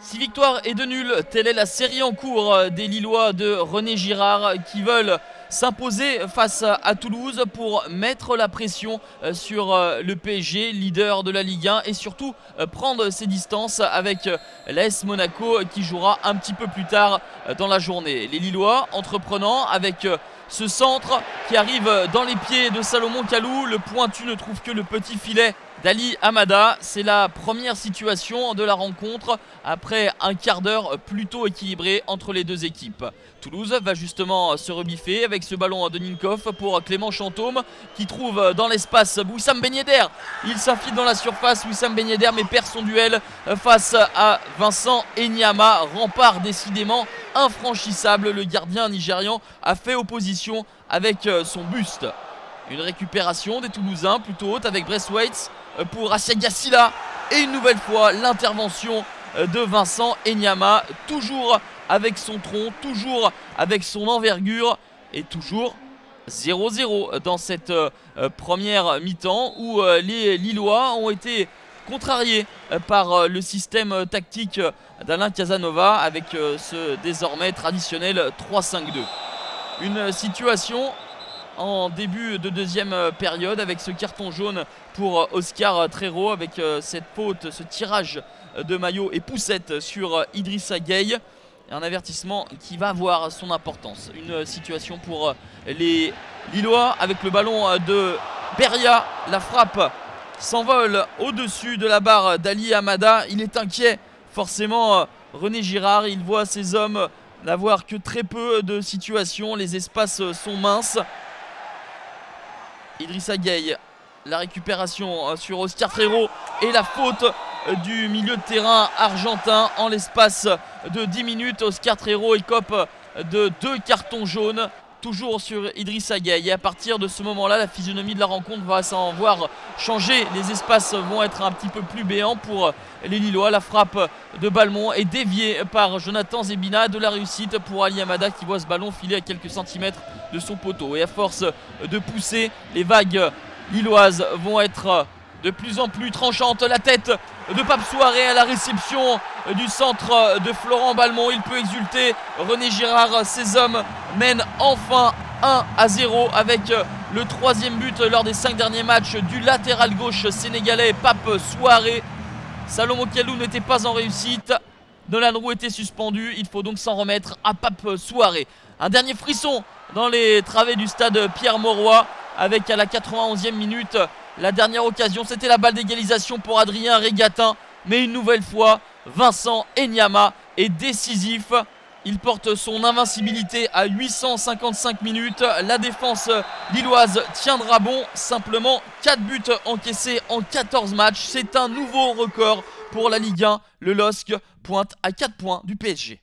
6 victoires et 2 nuls, telle est la série en cours des Lillois de René Girard qui veulent s'imposer face à Toulouse pour mettre la pression sur le PSG, leader de la Ligue 1, et surtout prendre ses distances avec l'AS Monaco qui jouera un petit peu plus tard dans la journée. Les Lillois entreprenant avec ce centre qui arrive dans les pieds de Salomon Kalou. Le pointu ne trouve que le petit filet d'Ali Hamada. C'est la première situation de la rencontre après un quart d'heure plutôt équilibré entre les deux équipes. Toulouse va justement se rebiffer avec ce ballon de Ninkov pour Clément Chantôme qui trouve dans l'espace Wissam Ben Yedder. Il s'infile dans la surface, Wissam Ben Yedder, mais perd son duel face à Vincent Enyama. Rempart décidément infranchissable. Le gardien nigérian a fait opposition avec son buste. Une récupération des Toulousains plutôt haute avec Braithwaite pour Asiaga Sylla. Et une nouvelle fois l'intervention de Vincent Enyama, toujours avec son tronc, toujours avec son envergure, et toujours 0-0 dans cette première mi-temps où les Lillois ont été contrariés par le système tactique d'Alain Casanova avec ce désormais traditionnel 3-5-2. Une situation en début de deuxième période avec ce carton jaune pour Oscar Trero avec cette faute, ce tirage de maillot et poussette sur Idrissa Gueye. Un avertissement qui va avoir son importance. Une situation pour les Lillois avec le ballon de Beria. La frappe s'envole au-dessus de la barre d'Ali Hamada. Il est inquiet forcément René Girard. Il voit ses hommes n'avoir que très peu de situations. Les espaces sont minces. Idrissa Gueye, la récupération sur Oscar Trero et la faute du milieu de terrain argentin en l'espace de 10 minutes. Oscar Trero écope de 2 cartons jaunes, toujours sur Idrissa Gueye. Et à partir de ce moment-là, la physionomie de la rencontre va s'en voir changer. Les espaces vont être un petit peu plus béants pour les Lillois. La frappe de Balmont est déviée par Jonathan Zebina. De la réussite pour Ali Hamada qui voit ce ballon filer à quelques centimètres de son poteau. Et à force de pousser, les vagues lilloises vont être de plus en plus tranchantes. La tête de Pape Souaré à la réception du centre de Florent Balmont. Il peut exulter. René Girard, ses hommes mènent enfin 1-0 avec le 3e but lors des 5 derniers matchs du latéral gauche sénégalais Pape Souaré. Salomon Kalou n'était pas en réussite. Nolan Roux était suspendu. Il faut donc s'en remettre à Pape Souaré. Un dernier frisson dans les travées du stade Pierre-Mauroy avec à la 91e minute la dernière occasion. C'était la balle d'égalisation pour Adrien Régatin. Mais une nouvelle fois, Vincent Enyama est décisif. Il porte son invincibilité à 855 minutes. La défense lilloise tiendra bon. Simplement 4 buts encaissés en 14 matchs. C'est un nouveau record pour la Ligue 1. Le LOSC pointe à 4 points du PSG.